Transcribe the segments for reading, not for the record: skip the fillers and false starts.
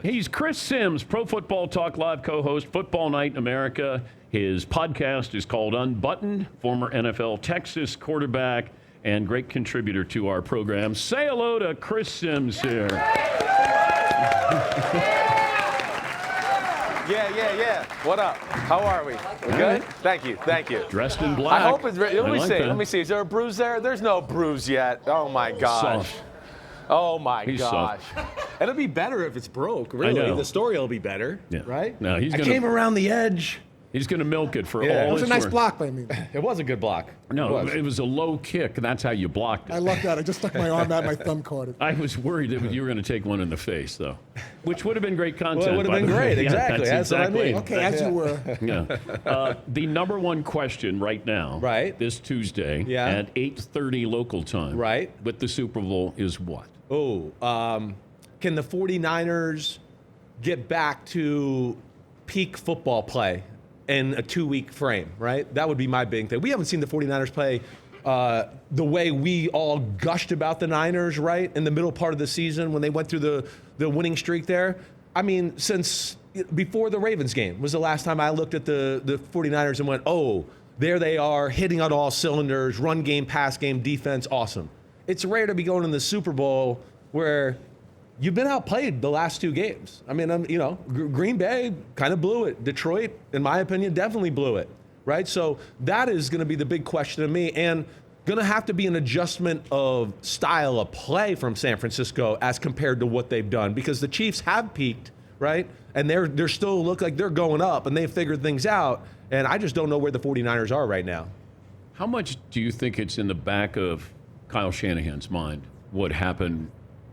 He's Chris Sims, Pro Football Talk Live co-host, Football Night in America. His podcast is called Unbuttoned, former NFL Texas quarterback and great contributor to our program. Say hello to Chris Sims here. Yeah. What up? How are we? We good? Thank you. Dressed in black. I hope it's ready. Let me see. Is there a bruise there? There's no bruise yet. Oh, my gosh. Soft. Oh, my He's gosh. It'll be better if it's broke, really. I know. The story will be better, right? No, I came around the edge. He's going to milk it for all It was a it's nice worth. block by me. It was a good block. No, it was a low kick. That's how you blocked it. I lucked out. I just stuck my arm out, my thumb caught it. I was worried that you were going to take one in the face, though, which would have been great content. Well, it would have by been the way. great. Exactly. Yeah, That's what I mean. Okay, as you were. Yeah. The number one question right now, Right. this Tuesday Yeah. at 8:30 local time, Right. with the Super Bowl is what? Can the 49ers get back to peak football play in a 2-week frame, right? That would be my big thing. We haven't seen the 49ers play the way we all gushed about the Niners, right? In the middle part of the season when they went through the winning streak there. I mean, since before the Ravens game was the last time I looked at the 49ers and went, oh, there they are, hitting on all cylinders, run game, pass game, defense, awesome. It's rare to be going in the Super Bowl where you've been outplayed the last two games. I mean, Green Bay kind of blew it. Detroit, in my opinion, definitely blew it, right? So that is going to be the big question to me, and going to have to be an adjustment of style of play from San Francisco as compared to what they've done, because the Chiefs have peaked, right? And they're still look like they're going up, and they've figured things out, and I just don't know where the 49ers are right now. How much do you think it's in the back of Kyle Shanahan's mind what happened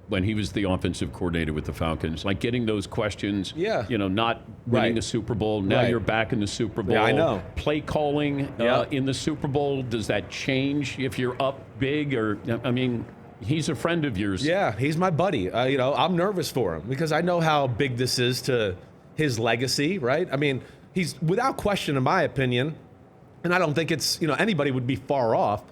when he was the offensive coordinator with the Falcons, like getting those questions, not winning the Super Bowl, now you're back in the Super Bowl. Yeah, I know. Play calling in the Super Bowl, does that change if you're up big? Or, I mean, he's a friend of yours. Yeah, he's my buddy. I'm nervous for him because I know how big this is to his legacy, right? I mean, he's, without question, in my opinion, and I don't think it's, anybody would be far off,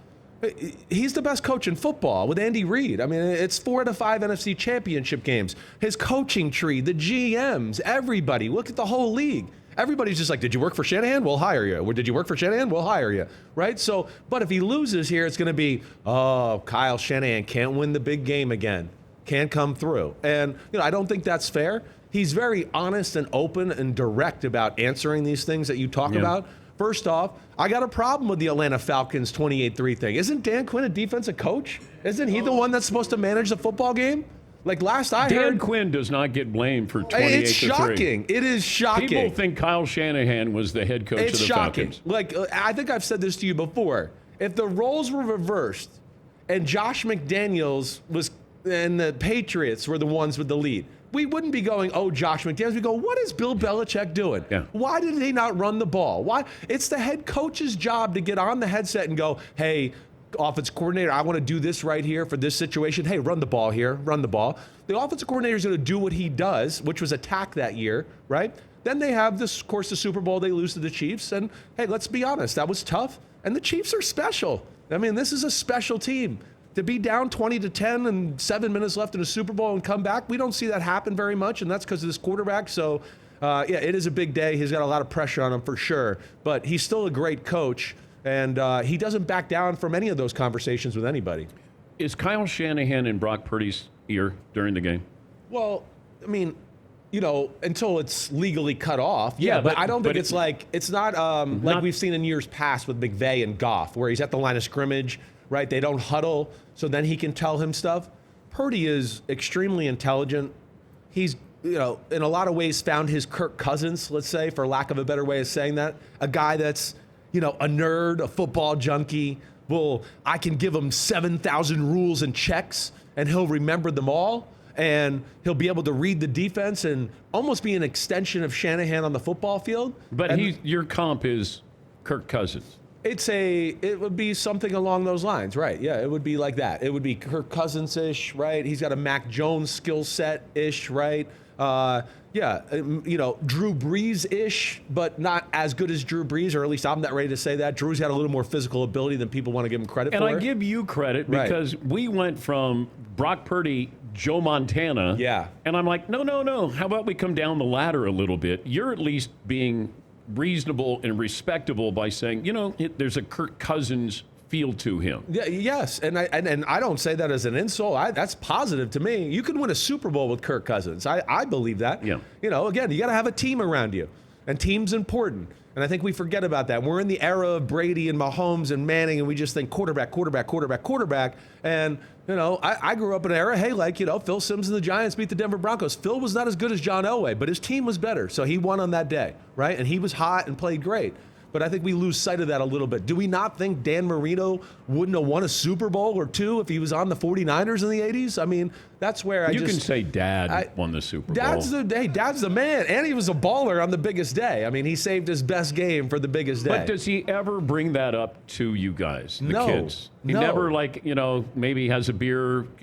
he's the best coach in football with Andy Reid. I mean, it's 4 out of 5 NFC championship games. His coaching tree, the GMs, everybody. Look at the whole league. Everybody's just like, did you work for Shanahan? We'll hire you. Or did you work for Shanahan? We'll hire you. Right? So, but if he loses here, it's going to be, oh, Kyle Shanahan can't win the big game again. Can't come through. And, I don't think that's fair. He's very honest and open and direct about answering these things that you talk about. First off, I got a problem with the Atlanta Falcons 28-3 thing. Isn't Dan Quinn a defensive coach? Isn't he the one that's supposed to manage the football game? Like last I heard, Dan Quinn does not get blamed for 28-3. It's shocking. It is shocking. People think Kyle Shanahan was the head coach of the Falcons. Like, I think I've said this to you before. If the roles were reversed and Josh McDaniels and the Patriots were the ones with the lead, we wouldn't be going, oh, Josh McDaniels. We go, what is Bill Belichick doing? Yeah. Why did he not run the ball? Why? It's the head coach's job to get on the headset and go, hey, offensive coordinator, I want to do this right here for this situation. Hey, run the ball here, run the ball. The offensive coordinator is going to do what he does, which was attack that year, right? Then they have, of course, the Super Bowl. They lose to the Chiefs. And, hey, let's be honest, that was tough. And the Chiefs are special. I mean, this is a special team. To be down 20-10 and 7 minutes left in a Super Bowl and come back, we don't see that happen very much, and that's because of this quarterback. So, it is a big day. He's got a lot of pressure on him for sure, but he's still a great coach, and he doesn't back down from any of those conversations with anybody. Is Kyle Shanahan in Brock Purdy's ear during the game? Well, I mean, until it's legally cut off. Yeah, but I don't think it's it's not like we've seen in years past with McVay and Goff, where he's at the line of scrimmage, right? They don't huddle, so then he can tell him stuff. Purdy is extremely intelligent. He's, in a lot of ways found his Kirk Cousins, let's say, for lack of a better way of saying that. A guy that's, a nerd, a football junkie. Well, I can give him 7,000 rules and checks, and he'll remember them all. And he'll be able to read the defense and almost be an extension of Shanahan on the football field. But your comp is Kirk Cousins. It would be something along those lines, right? Yeah, it would be like that. It would be Kirk Cousins-ish, right? He's got a Mac Jones skill set-ish, right? Drew Brees-ish, but not as good as Drew Brees, or at least I'm not ready to say that. Drew's got a little more physical ability than people want to give him credit for. And I give you credit because we went from Brock Purdy Joe Montana. Yeah. And I'm like, no. How about we come down the ladder a little bit? You're at least being reasonable and respectable by saying, there's a Kirk Cousins feel to him. Yeah, yes, and I don't say that as an insult. That's positive to me. You can win a Super Bowl with Kirk Cousins. I believe that. Yeah. Again, you got to have a team around you, and team's important. And I think we forget about that. We're in the era of Brady and Mahomes and Manning, and we just think quarterback. And, I grew up in an era, Phil Simms and the Giants beat the Denver Broncos. Phil was not as good as John Elway, but his team was better. So he won on that day, right? And he was hot and played great. But I think we lose sight of that a little bit. Do we not think Dan Marino wouldn't have won a Super Bowl or two if he was on the 49ers in the 80s? I mean, that's where you can say Dad won the Super Bowl. Dad's the man. And he was a baller on the biggest day. I mean, he saved his best game for the biggest day. But does he ever bring that up to you guys, the No. kids? He No. never, maybe has a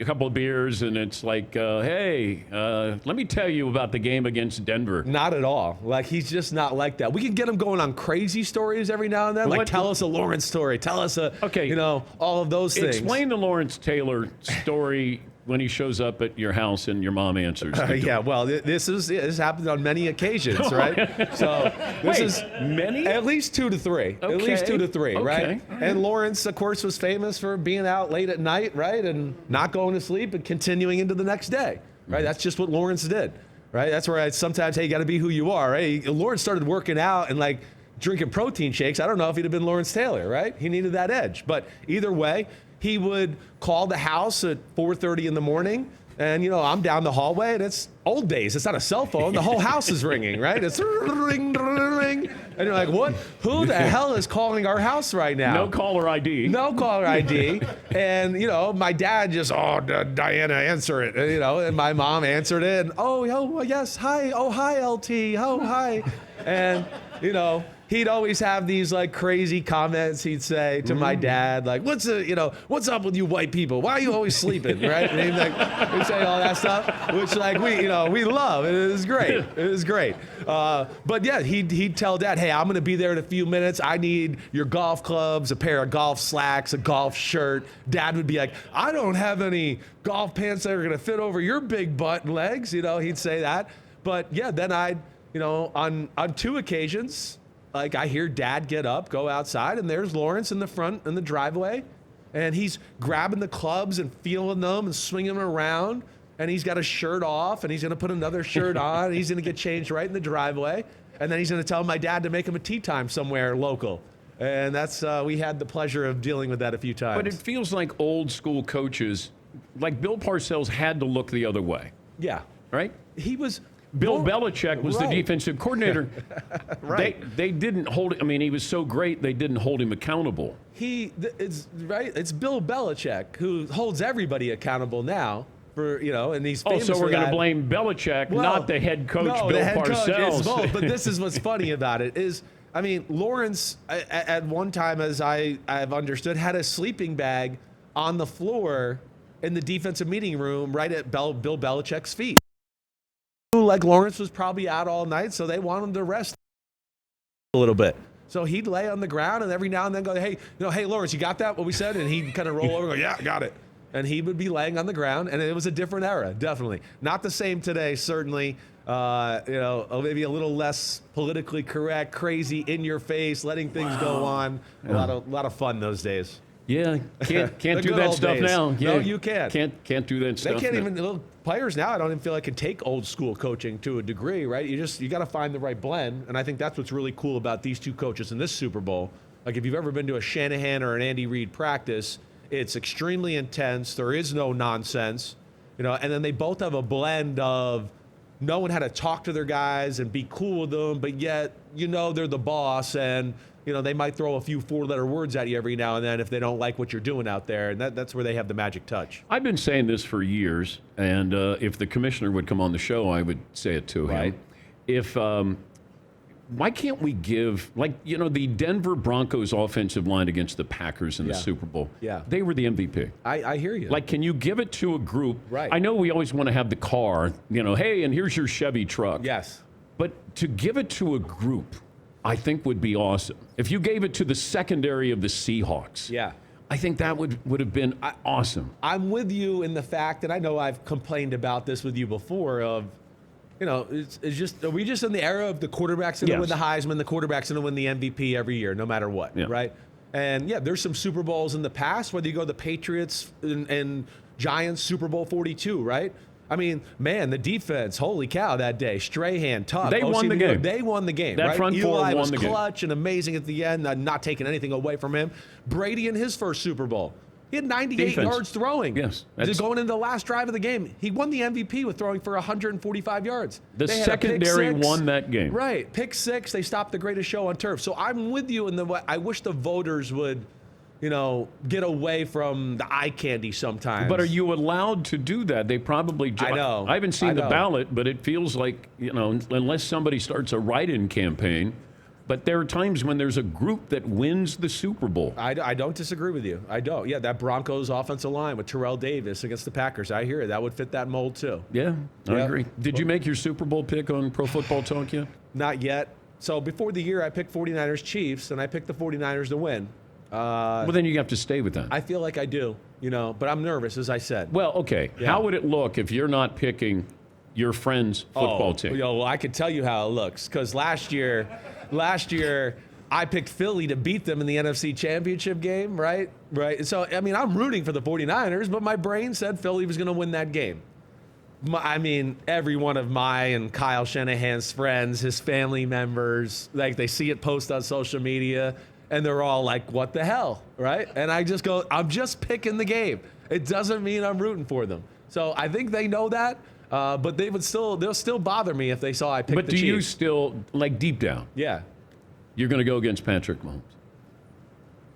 couple of beers, and it's like, hey, let me tell you about the game against Denver. Not at all. He's just not like that. We can get him going on crazy stories every now and then. Tell us a Lawrence story. Tell us all of those things. Explain the Lawrence Taylor story when he shows up at your house and your mom answers. Yeah, well, this happened on many occasions, right? So this is many? At least 2 to 3. Okay. At least 2 to 3, Okay. right? And Lawrence, of course, was famous for being out late at night, right? And not going to sleep and continuing into the next day, right? That's just what Lawrence did, right? That's where sometimes, hey, you got to be who you are, right? Lawrence started working out and drinking protein shakes. I don't know if he'd have been Lawrence Taylor, right? He needed that edge. But either way, he would call the house at 4:30 in the morning, and I'm down the hallway, and it's old days. It's not a cell phone. The whole house is ringing, right? It's ring, ring, and you're like, what? Who the hell is calling our house right now? No caller ID. No caller ID. And, my dad just, Diana, answer it. And my mom answered it. And, yes, hi. Oh, hi, LT. Oh, hi. And, he'd always have these crazy comments he'd say to my dad, what's up with you white people? Why are you always sleeping, right? And he'd say all that stuff, which we love. It is great. It is great. But yeah, he'd tell Dad, hey, I'm going to be there in a few minutes. I need your golf clubs, a pair of golf slacks, a golf shirt. Dad would be like, I don't have any golf pants that are going to fit over your big butt and legs. He'd say that. But yeah, then I'd, on 2 occasions, I hear Dad get up, go outside, and there's Lawrence in the front in the driveway, and he's grabbing the clubs and feeling them and swinging them around, and he's got a shirt off, and he's going to put another shirt on, and he's going to get changed right in the driveway, and then he's going to tell my dad to make him a tea time somewhere local. And that's we had the pleasure of dealing with that a few times. But it feels like old school coaches, like Bill Parcells, had to look the other way. Yeah. Right? He was... Bill Belichick was right. the defensive coordinator. Right. They didn't hold. I mean, he was so great they didn't hold him accountable. It's right. It's Bill Belichick who holds everybody accountable now for and he's famous so we're for going to that. blame Belichick, Well, not the head coach, no, Bill the head coach, Parcells. it's both. But this is what's funny about it is, I mean, Lawrence at one time, as I've understood, had a sleeping bag on the floor in the defensive meeting room right at Bill Belichick's feet. Lawrence was probably out all night, so they want him to rest a little bit. So he'd lay on the ground, and every now and then go, hey, hey, Lawrence, you got that, what we said? And he'd kind of roll over and go, yeah, I got it. And he would be laying on the ground, and it was a different era, definitely. Not the same today, certainly. Maybe a little less politically correct, crazy, in your face, letting things go on. Yeah. A lot of fun those days. Yeah, can't The do good that old stuff days. now. No, Yeah, you can't. Can't do that stuff. They can't now. even, little players now, I don't even feel like can take old school coaching to a degree, right? You got to find the right blend. And I think that's what's really cool about these two coaches in this Super Bowl. Like if you've ever been to a Shanahan or an Andy Reid practice, it's extremely intense. There is no nonsense, and then they both have a blend of knowing how to talk to their guys and be cool with them, but yet, they're the boss and, they might throw a few 4-letter words at you every now and then if they don't like what you're doing out there. And that's where they have the magic touch. I've been saying this for years, and if the commissioner would come on the show, I would say it to him. Right. If why can't we give, the Denver Broncos offensive line against the Packers in the Super Bowl? Yeah. They were the MVP. I hear you. Can you give it to a group? Right. I know we always want to have the car, hey, and here's your Chevy truck. Yes. But to give it to a group, I think would be awesome. If you gave it to the secondary of the Seahawks. Yeah. I think that would have been awesome. I'm with you in the fact that I know I've complained about this with you before of, it's just, are we just in the era of the quarterback's going to win the Heisman, the quarterback's going to win the MVP every year, no matter what, right? And yeah, there's some Super Bowls in the past, whether you go the Patriots and Giants Super Bowl 42, right? I mean, man, the defense, holy cow, that day. Strahan, tough. They won the game. They won the game, That right? front four Eli won was the game. clutch and amazing at the end, not taking anything away from him. Brady in his first Super Bowl. He had 98 Defense. yards throwing. Yes. Just going into the last drive of the game. He won the MVP with throwing for 145 yards. The They had a pick secondary six. won that game. Right. Pick six. They stopped the greatest show on turf. So I'm with you in the I wish the voters would, get away from the eye candy sometimes. But are you allowed to do that? They probably. I know. I haven't seen I the know. ballot, but it feels like unless somebody starts a write-in campaign. But there are times when there's a group that wins the Super Bowl. I don't disagree with you. I don't. Yeah, that Broncos offensive line with Terrell Davis against the Packers. I hear it. That would fit that mold too. Yeah, I Yep. agree. Did you make your Super Bowl pick on Pro Football Talk yet? Not yet. So before the year, I picked 49ers Chiefs, and I picked the 49ers to win. Well, then you have to stay with that. I feel like I do, but I'm nervous, as I said. Well, okay. Yeah. How would it look if you're not picking your friend's football team? Well, I could tell you how it looks because last year, I picked Philly to beat them in the NFC Championship game, right? Right. So, I mean, I'm rooting for the 49ers, but my brain said Philly was going to win that game. Every one of my and Kyle Shanahan's friends, his family members, like they see it post on social media, and they're all like, what the hell, right? And I just go, I'm just picking the game. It doesn't mean I'm rooting for them. So I think they know that, but they'll still bother me if they saw I picked But the do Chiefs. you still, like deep down, Yeah. you're going to go against Patrick Mahomes?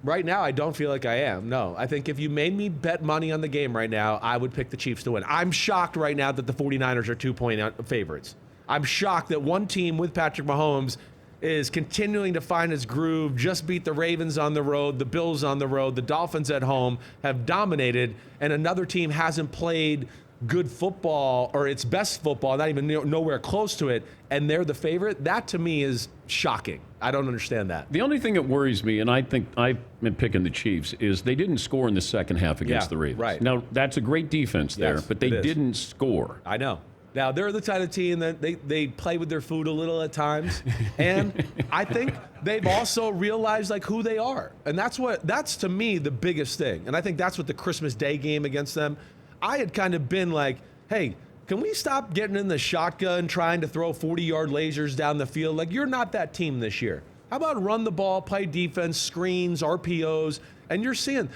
Right now, I don't feel like I am. No. I think if you made me bet money on the game right now, I would pick the Chiefs to win. I'm shocked right now that the 49ers are 2-point favorites. I'm shocked that one team with Patrick Mahomes is continuing to find its groove, just beat the Ravens on the road, the Bills on the road, the Dolphins at home, have dominated, and another team hasn't played good football or its best football, not even nowhere close to it, and they're the favorite. That to me is shocking. I don't understand that. The only thing that worries me, and I think I've been picking the Chiefs, is they didn't score in the second half against the Ravens. Right. Now, that's a great defense there, Yes, but they it is. didn't score. I know. Now, they're the kind of team that they play with their food a little at times. And I think they've also realized like who they are. And that's to me the biggest thing. And I think that's what the Christmas Day game against them, I had kind of been like, hey, can we stop getting in the shotgun trying to throw 40-yard lasers down the field? Like, you're not that team this year. How about run the ball, play defense, screens, RPOs? And you're seeing,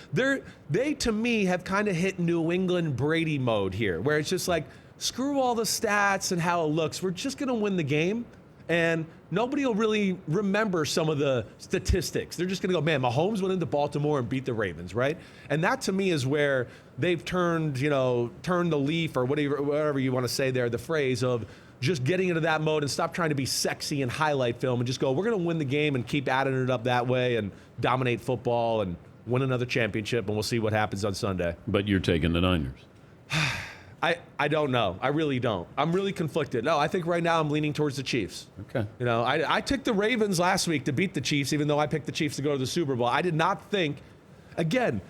they to me have kind of hit New England Brady mode here, where it's just like, screw all the stats and how it looks. We're just going to win the game. And nobody will really remember some of the statistics. They're just going to go, man, Mahomes went into Baltimore and beat the Ravens, right? And that to me is where they've turned the leaf or whatever you want to say there, the phrase of just getting into that mode and stop trying to be sexy and highlight film and just go, we're going to win the game and keep adding it up that way and dominate football and win another championship, and we'll see what happens on Sunday. But you're taking the Niners. I don't know. I really don't. I'm really conflicted. No, I think right now I'm leaning towards the Chiefs. Okay. I took the Ravens last week to beat the Chiefs, even though I picked the Chiefs to go to the Super Bowl. I did not think, again,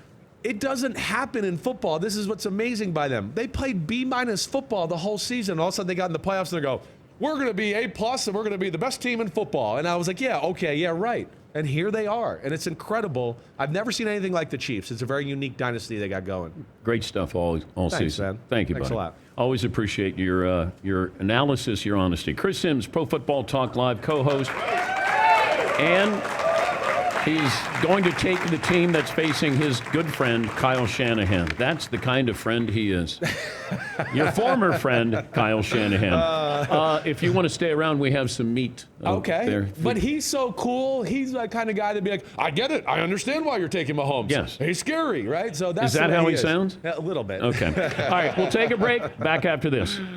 it doesn't happen in football. This is what's amazing by them. They played B- football the whole season. All of a sudden they got in the playoffs and they go, we're going to be A+ and we're going to be the best team in football. And I was like, yeah, okay, yeah, right. And here they are. And it's incredible. I've never seen anything like the Chiefs. It's a very unique dynasty they got going. Great stuff all season. Man. Thank you, Thanks buddy. a lot. Always appreciate your analysis, your honesty. Chris Sims, Pro Football Talk Live co-host. And he's going to take the team that's facing his good friend, Kyle Shanahan. That's the kind of friend he is. Your former friend, Kyle Shanahan. If you want to stay around, we have some meat. Okay. There. But he's so cool. He's that kind of guy that'd be like, I get it. I understand why you're taking Mahomes. Yes. He's scary, right? So that's Is that the way how he is. sounds? A little bit. Okay. All right, we'll take a break. Back after this.